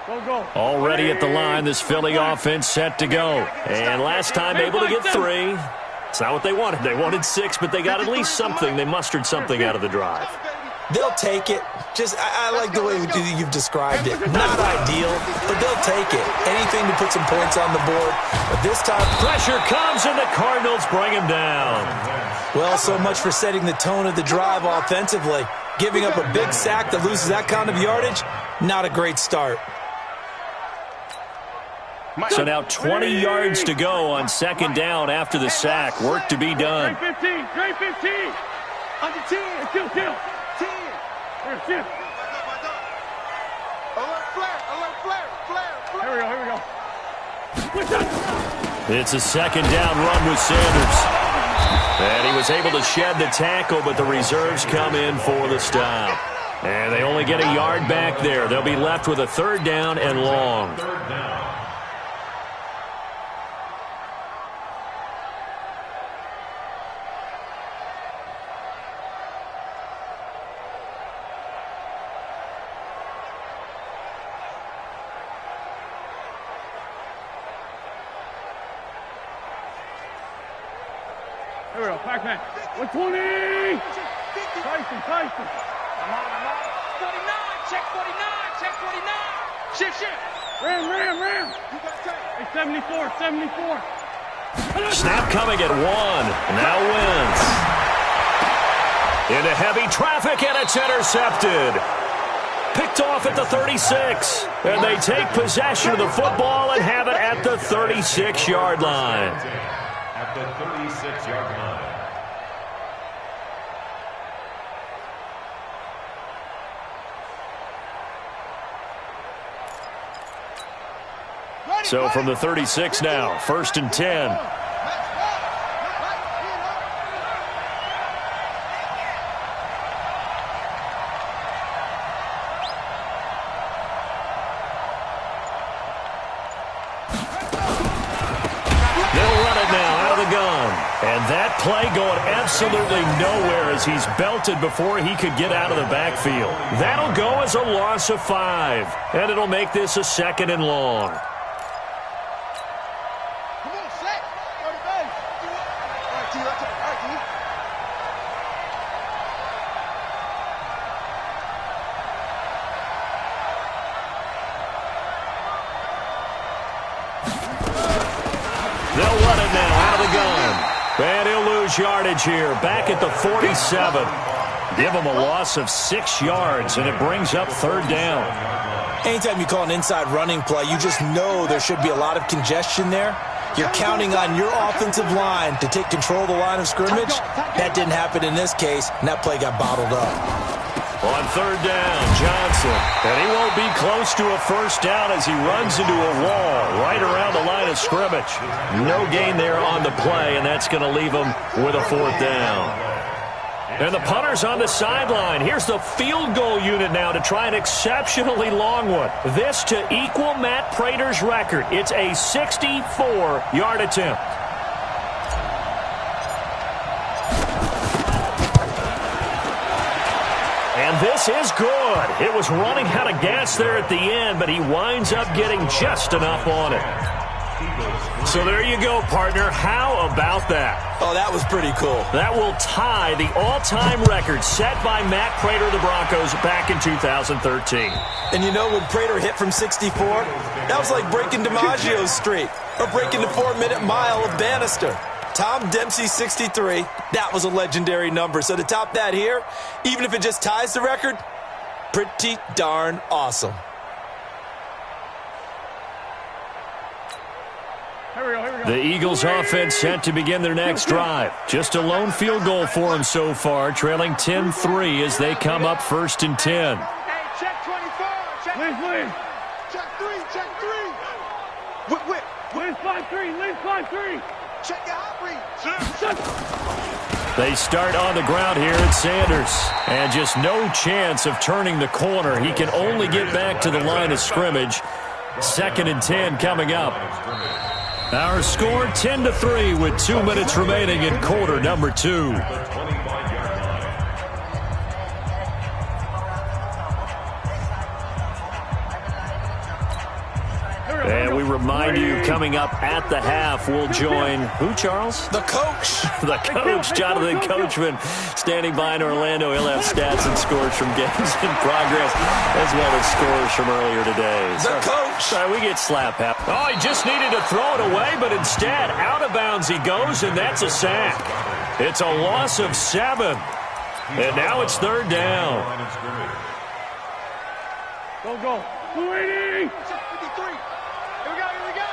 Already at the line, this Philly offense set to go. And last time able to get 3. It's not what they wanted. They wanted 6, but they got at least something. They mustered something out of the drive. They'll take it. I like the way you've described it. Not ideal, but they'll take it. Anything to put some points on the board. But this time, pressure comes, and the Cardinals bring him down. Well, so much for setting the tone of the drive offensively. Giving up a big sack that loses that kind of yardage, not a great start. So now 20 yards to go on second down after the sack. Work to be done. Great 15. Under 10. 10. Here we go. It's a second down run with Sanders. And he was able to shed the tackle, but the reserves come in for the stop. And they only get a yard back there. They'll be left with a third down and long. Here we go, Pac-Man. 120! Tyson. Come on. 49, check 49. Shift. Ram. Hey, 74. Snap coming at 1. Now wins. Into heavy traffic, and it's intercepted. Picked off at the 36. And they take possession of the football and have it at the 36-yard line. At the 36-yard line. So from the 36 now, 1st and 10. And that play going absolutely nowhere as he's belted before he could get out of the backfield. That'll go as a loss of 5. And it'll make this a 2nd and long. Come on, set. Go to base. All right, T. They'll run it now out of the gun. And he'll lose yardage here, back at the 47. Give him a loss of 6 yards, and it brings up 3rd down. Anytime you call an inside running play, you just know there should be a lot of congestion there. You're counting on your offensive line to take control of the line of scrimmage. That didn't happen in this case, and that play got bottled up. On 3rd down, Johnson. And he won't be close to a 1st down as he runs into a wall right around the line of scrimmage. No gain there on the play, and that's going to leave him with a 4th down. And the punter's on the sideline. Here's the field goal unit now to try an exceptionally long one. This to equal Matt Prater's record. It's a 64-yard attempt. And this is good. It was running out of gas there at the end, but he winds up getting just enough on it. So there you go, partner. How about that? Oh, that was pretty cool. That will tie the all-time record set by Matt Prater of the Broncos back in 2013. And you know, when Prater hit from 64, that was like breaking DiMaggio's streak or breaking the 4-minute mile of Bannister. Tom Dempsey, 63. That was a legendary number. So to top that here, even if it just ties the record, pretty darn awesome. The Eagles offense set to begin their next drive. Just a lone field goal for them so far, trailing 10-3 as they come up 1st and 10. Hey, check 24. Leave. Check 3. Whip. Leave 5-3. Check your hot read. They start on the ground here at Sanders. And just no chance of turning the corner. He can only get back to the line of scrimmage. 2nd and 10 coming up. Our score 10-3 with 2 minutes remaining in quarter number 2. we remind you, coming up at the half, we'll join who, Charles? The coach. The coach, Jonathan Coachman, standing by in Orlando. He'll have stats and scores from games in progress, as well as scores from earlier today. The coach. Sorry, we get slap happy. Oh, he just needed to throw it away, but instead, out of bounds he goes, and that's a sack. It's a loss of 7. And now it's 3rd down. Go. 280. 53. Here we go.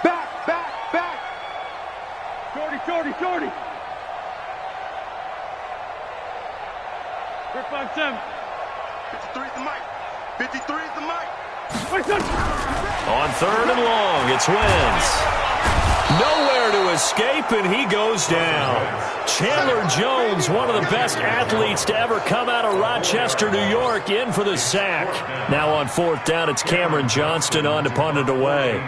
Back. Shorty. 357. 53 is the mic. 53 is the mic. On 3rd and long, it's Wentz. Nowhere to escape, and he goes down. Chandler Jones, one of the best athletes to ever come out of Rochester, New York, in for the sack. Now on 4th down, it's Cameron Johnston on to punt it away.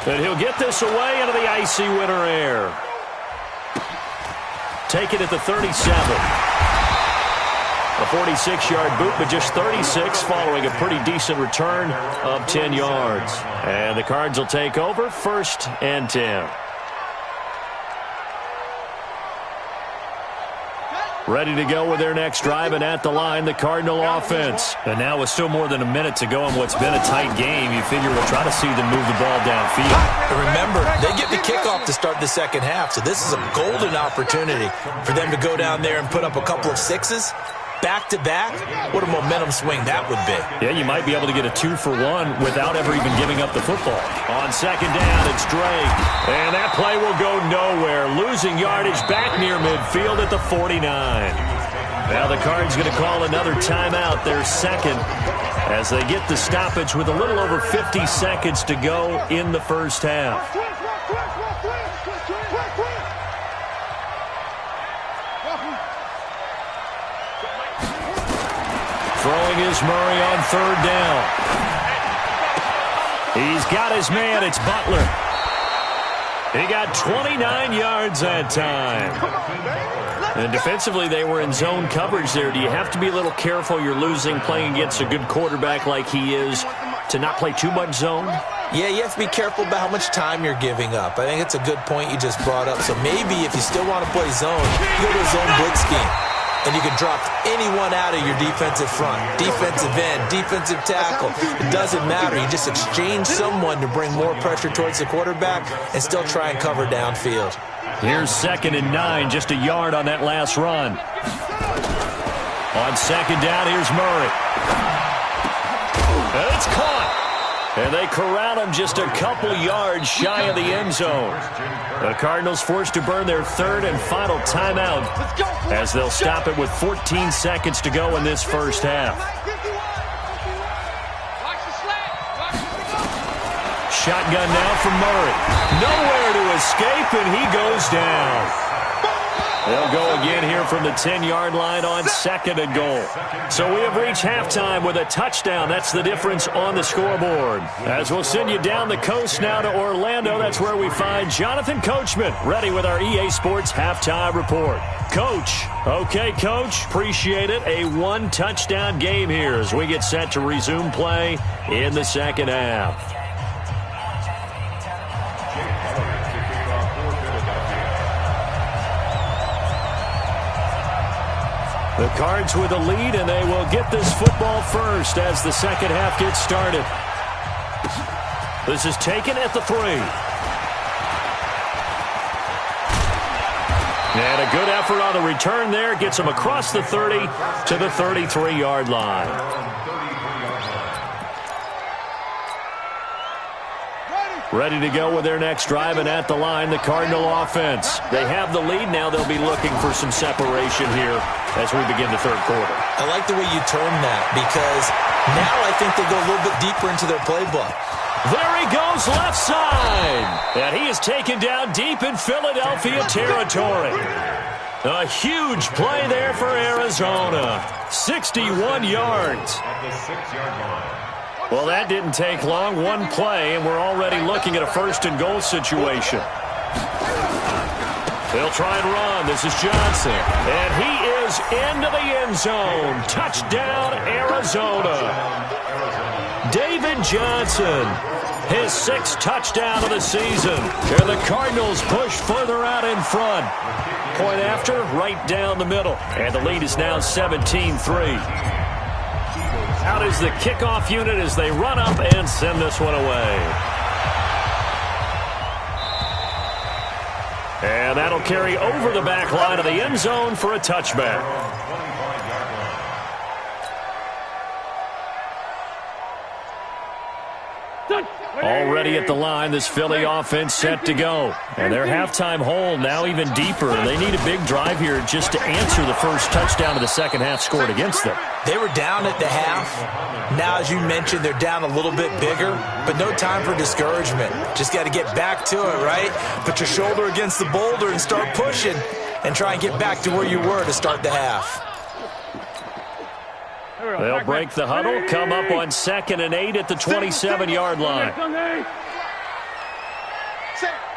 And he'll get this away into the icy winter air. Take it at the 37. A 46-yard boot, but just 36 following a pretty decent return of 10 yards. And the Cards will take over, 1st and 10. Ready to go with their next drive, and at the line, the Cardinal offense. And now with still more than a minute to go in what's been a tight game, you figure we'll try to see them move the ball downfield. And remember, they get the kickoff to start the second half, so this is a golden opportunity for them to go down there and put up a couple of sixes. Back-to-back, what a momentum swing that would be. Yeah, you might be able to get a 2-for-1 without ever even giving up the football. On 2nd down, it's Drake. And that play will go nowhere. Losing yardage back near midfield at the 49. Now the Cards going to call another timeout, their 2nd, as they get the stoppage with a little over 50 seconds to go in the first half. Throwing is Murray on 3rd down. He's got his man. It's Butler. He got 29 yards that time. And defensively, they were in zone coverage there. Do you have to be a little careful? You're losing, playing against a good quarterback like he is, to not play too much zone? Yeah, you have to be careful about how much time you're giving up. I think it's a good point you just brought up. So maybe if you still want to play zone, you go to a zone blitz scheme. And you can drop anyone out of your defensive front, defensive end, defensive tackle. It doesn't matter. You just exchange someone to bring more pressure towards the quarterback and still try and cover downfield. Here's 2nd and 9, just a yard on that last run. On 2nd down, here's Murray. And it's caught. And they corral him just a couple yards shy of the end zone. The Cardinals forced to burn their 3rd and final timeout as they'll stop it with 14 seconds to go in this first half. Shotgun now from Murray. Nowhere to escape, and he goes down. They'll go again here from the 10-yard line on 2nd and goal. So we have reached halftime with a touchdown. That's the difference on the scoreboard. As we'll send you down the coast now to Orlando, that's where we find Jonathan Coachman, ready with our EA Sports halftime report. Coach. Okay, Coach. Appreciate it. A 1-touchdown game here as we get set to resume play in the second half. The Cards with a lead, and they will get this football first as the second half gets started. This is taken at the 3. And a good effort on the return there. Gets him across the 30 to the 33-yard line. Ready to go with their next drive, and at the line, the Cardinal offense. They have the lead. Now they'll be looking for some separation here as we begin the third quarter. I like the way you term that, because now I think they go a little bit deeper into their playbook. There he goes, left side. And he is taken down deep in Philadelphia territory. A huge play there for Arizona. 61 yards. At the 6-yard line. Well, that didn't take long. One play, and we're already looking at a 1st and goal situation. They'll try and run. This is Johnson. And he is into the end zone. Touchdown, Arizona. David Johnson, his 6th touchdown of the season. And the Cardinals push further out in front. Point after, right down the middle. And the lead is now 17-3. Out is the kickoff unit as they run up and send this one away. And that'll carry over the back line of the end zone for a touchback. Already at the line, this Philly offense set to go. And their halftime hole now even deeper. They need a big drive here just to answer the first touchdown of the second half scored against them. They were down at the half. Now, as you mentioned, they're down a little bit bigger, but no time for discouragement. Just got to get back to it, right? Put your shoulder against the boulder and start pushing and try and get back to where you were to start the half. They'll break the huddle, come up on 2nd and 8 at the 27-yard line.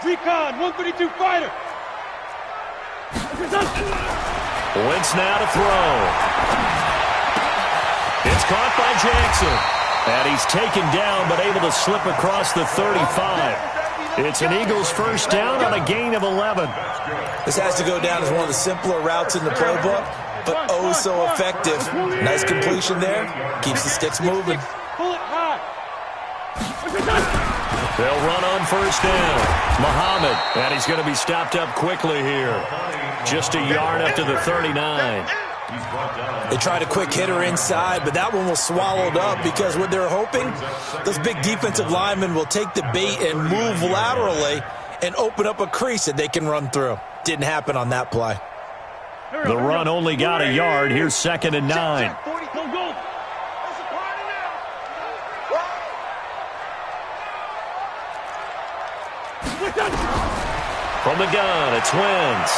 Recon, 132 fighter. Wentz now to throw. It's caught by Jackson. And he's taken down but able to slip across the 35. It's an Eagles first down on a gain of 11. This has to go down as one of the simpler routes in the playbook, but oh so effective. Nice completion there. Keeps the sticks moving. Pull it high. They'll run on first down. Muhammad, and he's going to be stopped up quickly here. Just a yard up to the 39. They tried a quick hitter inside, but that one was swallowed up because what they're hoping, those big defensive linemen will take the bait and move laterally and open up a crease that they can run through. Didn't happen on that play. The run only got a yard. Here's 2nd and 9. From the gun, it's Wentz.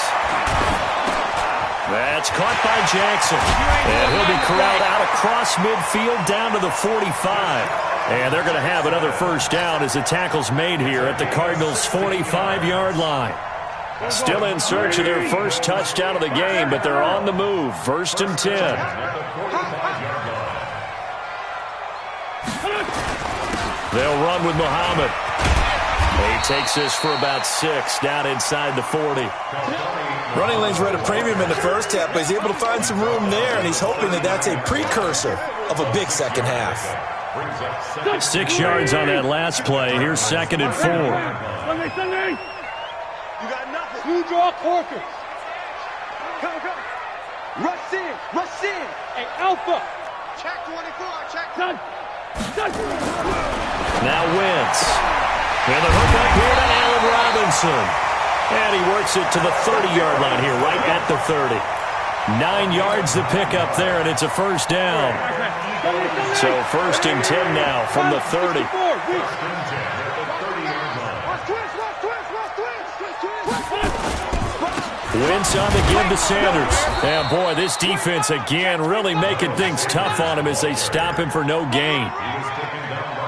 That's caught by Jackson. And he'll be corralled out across midfield down to the 45. And they're going to have another first down as the tackle's made here at the Cardinals' 45-yard line. Still in search of their first touchdown of the game, but they're on the move. 1st and 10. They'll run with Muhammad. He takes this for about 6 down inside the 40. Running lanes were at a premium in the first half, but he's able to find some room there, and he's hoping that that's a precursor of a big second half. 6 yards on that last play. Here's 2nd and 4. Sunday. You got nothing. You draw Corker. Come. Rush in. Hey, Alpha. Check 24. Check. Done. Now Wentz. And the hook up here to Allen Robinson. And he works it to the 30-yard line here, right at the 30. 9 yards to pick up there, and it's a first down. So 1st and 10 now from the 30. Wentz on the give to Sanders. And boy, this defense again really making things tough on him as they stop him for no gain.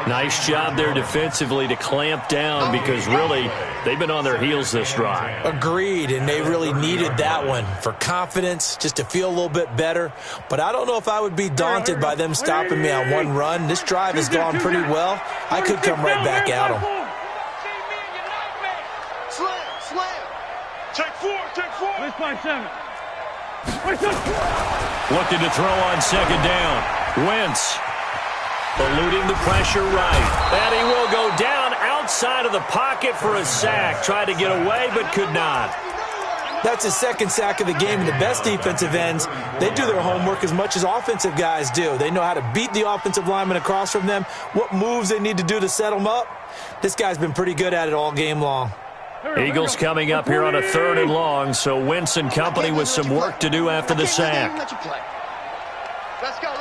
Nice job there defensively to clamp down because really they've been on their heels this drive. Agreed, and they really needed that one for confidence, just to feel a little bit better. But I don't know if I would be daunted by them stopping me on one run. This drive has gone pretty well. I could come right back at them. Slam. Check 4. 5-7. Looking to throw on 2nd down. Wentz. Eluding the pressure right. And he will go down outside of the pocket for a sack. Tried to get away, but could not. That's his 2nd sack of the game. And the best defensive ends, they do their homework as much as offensive guys do. They know how to beat the offensive lineman across from them, what moves they need to do to set them up. This guy's been pretty good at it all game long. Eagles coming up here on a 3rd and long, so Wentz and company with some work to do after the sack. Let's go.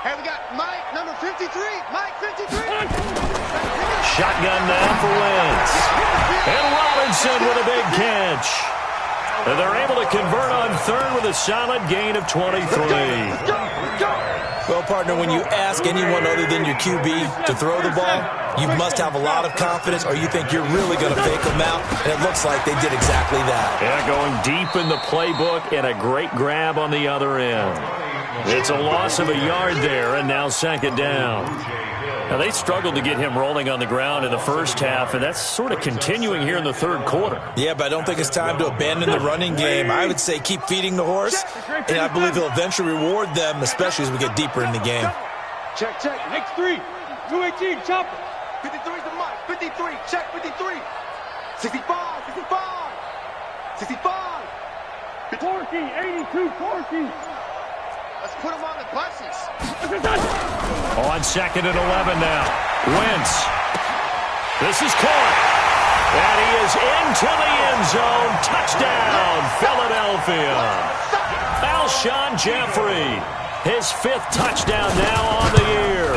Hey, we got Mike, number 53. Mike, 53. Shotgun now for Wentz. And Robinson with a big catch. They're able to convert on third with a solid gain of 23. Well, partner, when you ask anyone other than your QB to throw the ball, you must have a lot of confidence or you think you're really going to fake them out, and it looks like they did exactly that. Yeah, going deep in the playbook and a great grab on the other end. It's a loss of a yard there, and now second down. Now, they struggled to get him rolling on the ground in the first half, and that's sort of continuing here in the third quarter. Yeah, but I don't think it's time to abandon the running game. I would say keep feeding the horse, and I believe he'll eventually reward them, especially as we get deeper in the game. Check. Next 3. 218, chop. 53 is the mark. 53. Check 53. 65. 65. Corky, 82, Corky. Let's put him on the buses. On second and 11 now. Wentz. This is caught. And he is into the end zone. Touchdown, Philadelphia. Alshon Jeffrey. His 5th touchdown now on the year.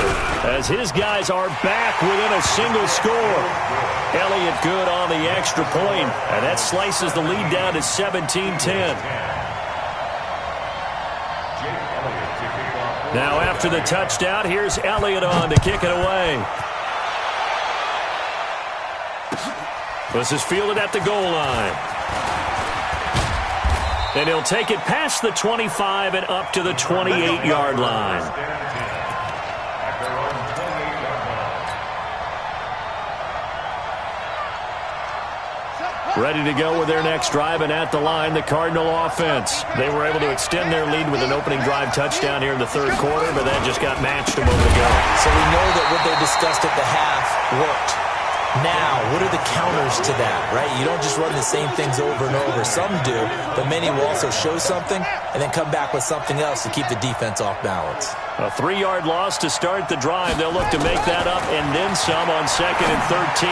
As his guys are back within a single score. Elliott good on the extra point. And that slices the lead down to 17-10. Now after the touchdown, here's Elliott on to kick it away. This is fielded at the goal line. And he'll take it past the 25 and up to the 28-yard line. Ready to go with their next drive, and at the line, the Cardinal offense. They were able to extend their lead with an opening drive touchdown here in the third quarter, but that just got matched a moment ago. So we know that what they discussed at the half worked. Now, what are the counters to that, right? You don't just run the same things over and over. Some do, but many will also show something and then come back with something else to keep the defense off balance. A 3-yard loss to start the drive. They'll look to make that up and then some on second and 13.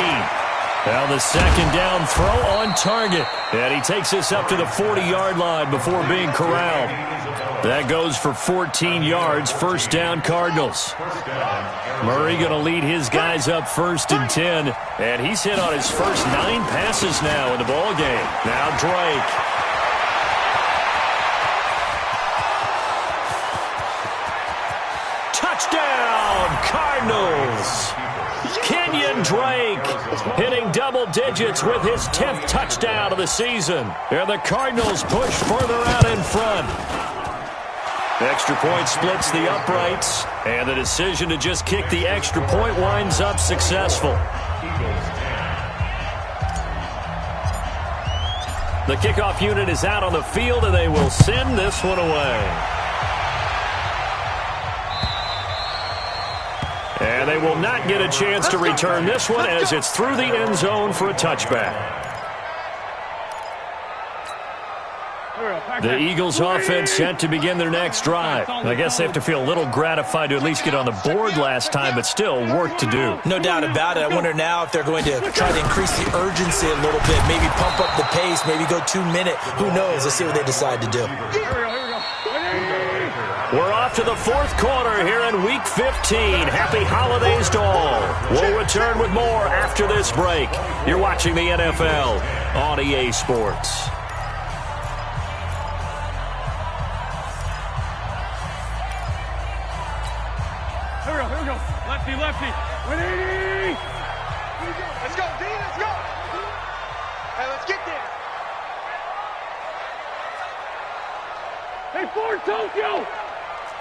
Now the second down throw on target. And he takes this up to the 40-yard line before being corralled. That goes for 14 yards. First down, Cardinals. Murray going to lead his guys up first and 10. And he's hit on his first 9 passes now in the ball game. Now Drake. Touchdown, Cardinals. Kenyon Drake hitting double digits with his 10th touchdown of the season. And the Cardinals push further out in front. Extra point splits the uprights, and the decision to just kick the extra point winds up successful. The kickoff unit is out on the field, and they will send this one away. And they will not get a chance to return this one as it's through the end zone for a touchback. The Eagles offense set to begin their next drive. I guess they have to feel a little gratified to at least get on the board last time, but still work to do. No doubt about it. I wonder now if they're going to try to increase the urgency a little bit, maybe pump up the pace, maybe go 2 minute. Who knows? Let's see what they decide to do. We're off to the fourth quarter here in Week 15. Happy holidays to all. We'll return with more after this break. You're watching the NFL on EA Sports. Here we go. Lefty. 180. Let's go, D. Let's go. Hey, let's get there. Hey, Ford Tokyo.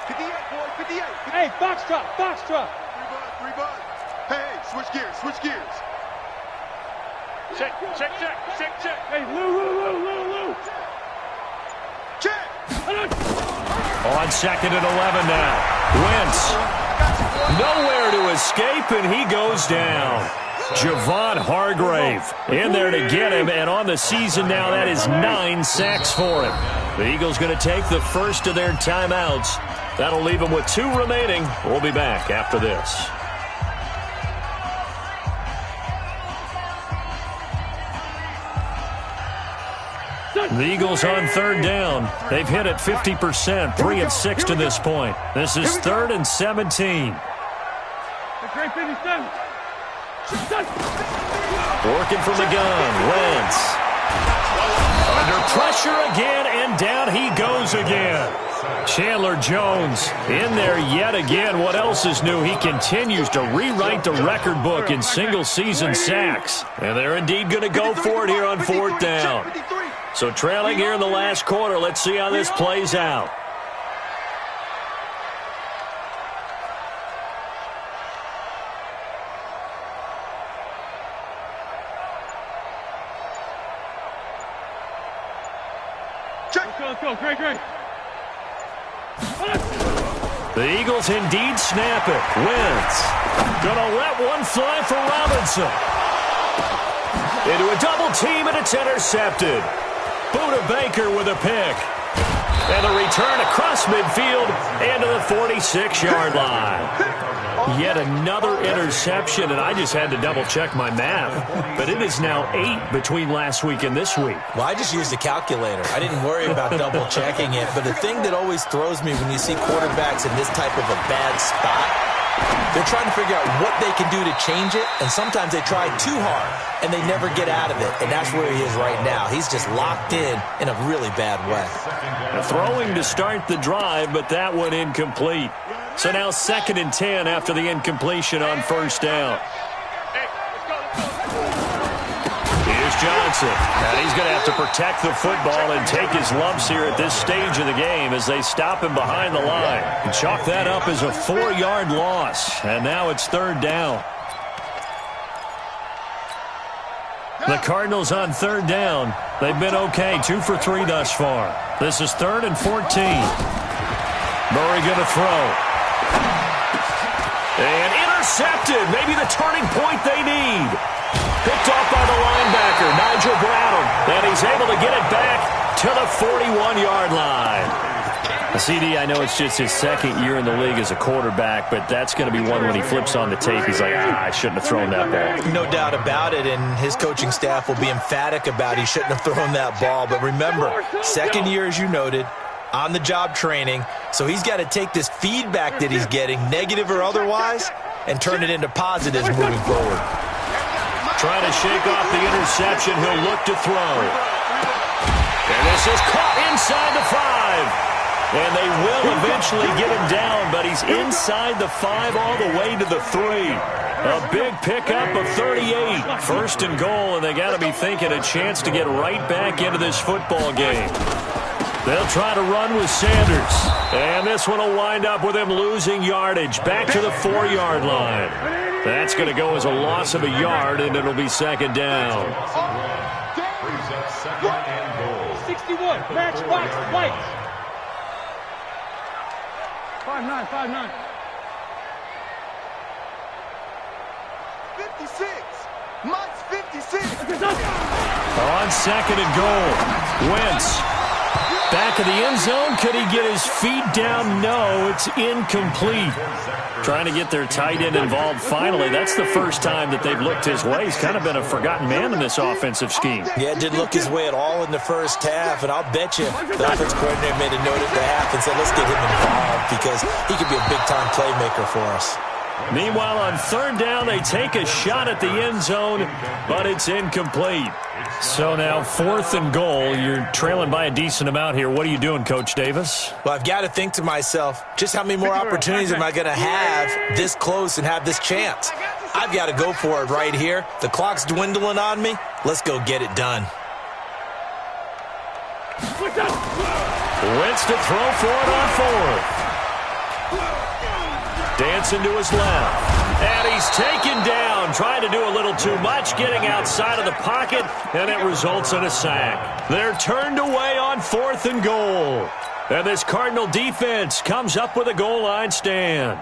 58, boy, 58. Hey, Foxtrot. 3 buds. Hey, switch gears. Check. Hey, Lou. Check. On second and 11 now. Wentz. Nowhere to escape, and he goes down. Javon Hargrave in there to get him, and on the season now, that is 9 sacks for him. The Eagles going to take the first of their timeouts. That'll leave them with 2 remaining. We'll be back after this. The Eagles on third down. They've hit it 50%, 3 of 6 to this point. This is 3rd and 17. Working from the gun, Wentz. Under pressure again, and down he goes again. Chandler Jones in there yet again. What else is new? He continues to rewrite the record book in single-season sacks. And they're indeed going to go for it here on fourth down. So trailing here in the last quarter. Let's see how this plays out. Let's go. Great. The Eagles indeed snap it. Wentz gonna let one fly for Robinson. Into a double team, and it's intercepted. Buda Baker with a pick. And the return across midfield and to the 46-yard line. Yet another interception, and I just had to double-check my math. But it is now 8 between last week and this week. Well, I just used a calculator. I didn't worry about double-checking it. But the thing that always throws me when you see quarterbacks in this type of a bad spot, they're trying to figure out what they can do to change it, and sometimes they try too hard, and they never get out of it. And that's where he is right now. He's just locked in a really bad way. Throwing to start the drive, but that one incomplete. So now 2nd and 10 after the incompletion on first down. Here's Johnson. And he's going to have to protect the football and take his lumps here at this stage of the game as they stop him behind the line. And chalk that up as a 4-yard loss. And now it's 3rd down. The Cardinals on 3rd down. They've been okay, 2 for 3 thus far. This is 3rd and 14. Murray going to throw. And intercepted. Maybe the turning point they need. Picked off by the linebacker, Nigel Bradham. And he's able to get it back to the 41-yard line. CD, I know it's just his 2nd year in the league as a quarterback, but that's going to be one when he flips on the tape. He's like, I shouldn't have thrown that ball. No doubt about it, and his coaching staff will be emphatic about he shouldn't have thrown that ball. But remember, 2nd year, as you noted, on-the-job training, so he's got to take this feedback that he's getting, negative or otherwise, and turn it into positives moving forward. Trying to shake off the interception. He'll look to throw. And this is caught inside the 5. And they will eventually get him down, but he's inside the 5 all the way to the 3. A big pickup of 38. 1st and goal, and they got to be thinking a chance to get right back into this football game. They'll try to run with Sanders. And this one will wind up with him losing yardage back to the 4-yard line. That's going to go as a loss of a yard, and it'll be 2nd down. 61, match box, lights. 5-9. 56. Mike's 56. On 2nd and goal, Wentz. Back of the end zone. Could he get his feet down? No, it's incomplete. Trying to get their tight end involved finally. That's the first time that they've looked his way. He's kind of been a forgotten man in this offensive scheme. Yeah, it didn't look his way at all in the first half, and I'll bet you the offense coordinator made a note at the half and said, let's get him involved because he could be a big-time playmaker for us. Meanwhile, on 3rd down, they take a shot at the end zone, but it's incomplete. So now 4th and goal. You're trailing by a decent amount here. What are you doing, Coach Davis? Well, I've got to think to myself, just how many more opportunities am I going to have this close and have this chance? I've got to go for it right here. The clock's dwindling on me. Let's go get it done. Wentz to throw for it on 4th. Dancing to his left. And he's taken down, trying to do a little too much, getting outside of the pocket, and it results in a sack. They're turned away on 4th and goal. And this Cardinal defense comes up with a goal line stand.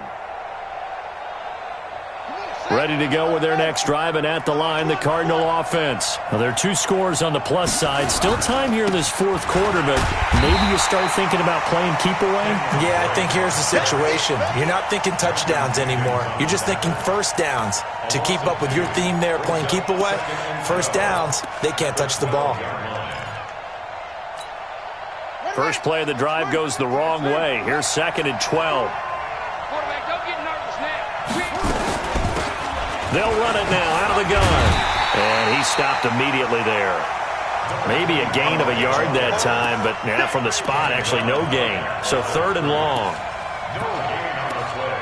Ready to go with their next drive, and at the line, the Cardinal offense. Now, there are 2 scores on the plus side. Still time here in this 4th quarter, but maybe you start thinking about playing keep away? Yeah, I think here's the situation. You're not thinking touchdowns anymore. You're just thinking first downs. To keep up with your theme there, playing keep away, first downs, they can't touch the ball. First play of the drive goes the wrong way. Here's 2nd and 12. They'll run it now out of the gun. And he stopped immediately there. Maybe a gain of a yard that time, but from the spot, actually no gain. So 3rd and long. No gain on the play.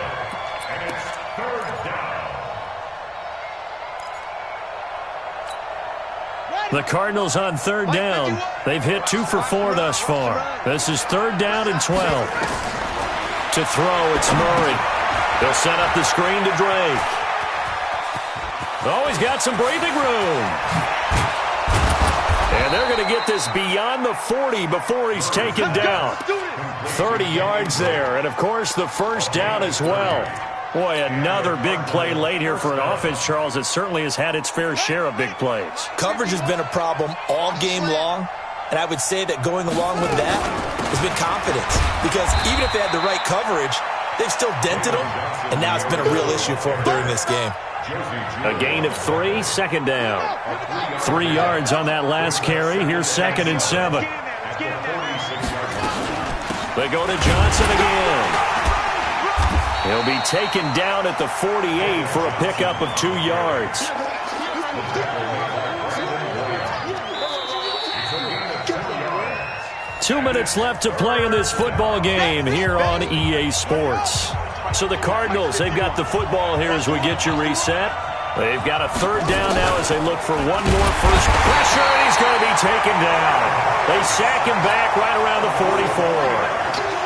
And it's 3rd down. The Cardinals on 3rd down. They've hit 2 for 4 thus far. This is 3rd down and 12. To throw, it's Murray. They'll set up the screen to Drake. Oh, he's got some breathing room. And they're going to get this beyond the 40 before he's taken down. 30 yards there, and of course the 1st down as well. Boy, another big play late here for an offense, Charles, that certainly has had its fair share of big plays. Coverage has been a problem all game long, and I would say that going along with that has been confidence. Because even if they had the right coverage, they've still dented them, and now it's been a real issue for them during this game. A gain of 3, 2nd down. 3 yards on that last carry. Here's 2nd and 7. They go to Johnson again. He'll be taken down at the 48 for a pickup of 2 yards. Two minutes left to play in this football game here on EA Sports. So the Cardinals, they've got the football here as we get you reset. They've got a 3rd down now as they look for one more first pressure, and he's going to be taken down. They sack him back right around the 44.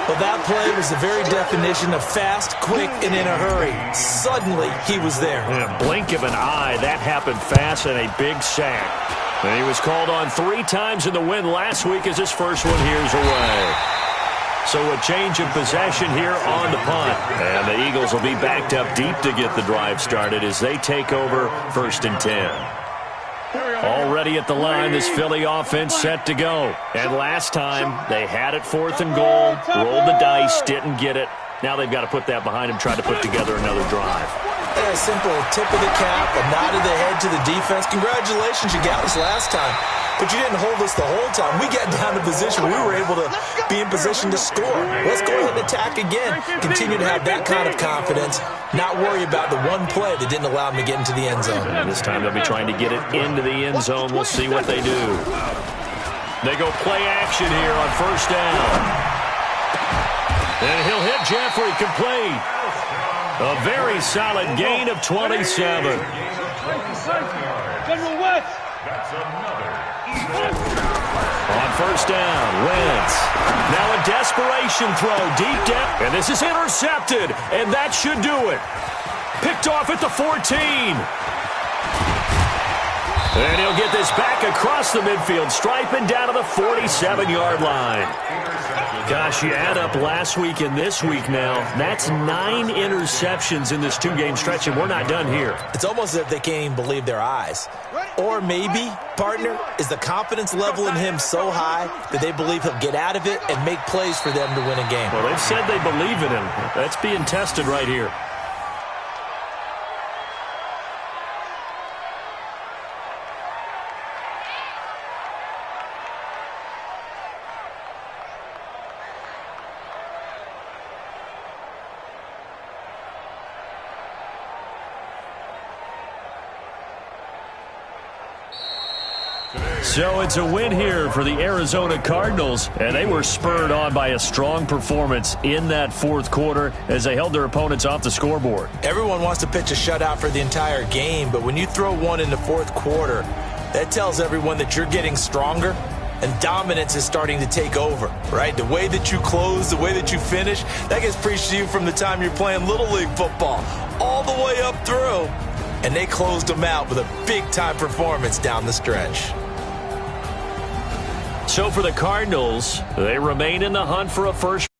Well, that play was the very definition of fast, quick, and in a hurry. Suddenly, he was there. In a blink of an eye, that happened fast and a big sack. And he was called on 3 times in the win last week as his first one here's away. So a change of possession here on the punt. And the Eagles will be backed up deep to get the drive started as they take over 1st and 10. Already at the line, this Philly offense set to go. And last time, they had it 4th and goal, rolled the dice, didn't get it. Now they've got to put that behind them, try to put together another drive. A simple tip of the cap, a nod of the head to the defense. Congratulations, you got us last time. But you didn't hold us the whole time. We got down to position. We were able to be in position to score. Let's go ahead and attack again. Continue to have that kind of confidence. Not worry about the one play that didn't allow them to get into the end zone. And this time they'll be trying to get it into the end zone. We'll see what they do. They go play action here on 1st down. And he'll hit Jeffrey complete. A very solid gain of 27. General West. That's another. On 1st down, Wentz. Now a desperation throw deep down. And this is intercepted. And that should do it. Picked off at the 14. And he'll get this back across the midfield stripe and down to the 47-yard line. Gosh, you add up last week and this week now, that's 9 interceptions in this 2-game stretch, and we're not done here. It's almost as if they can't even believe their eyes. Or maybe, partner, is the confidence level in him so high that they believe he'll get out of it and make plays for them to win a game. Well, they've said they believe in him. That's being tested right here. So it's a win here for the Arizona Cardinals, and they were spurred on by a strong performance in that 4th quarter as they held their opponents off the scoreboard. Everyone wants to pitch a shutout for the entire game, but when you throw one in the 4th quarter, that tells everyone that you're getting stronger and dominance is starting to take over, right? The way that you close, the way that you finish, that gets preached to you from the time you're playing Little League football all the way up through, and they closed them out with a big-time performance down the stretch. So for the Cardinals, they remain in the hunt for a first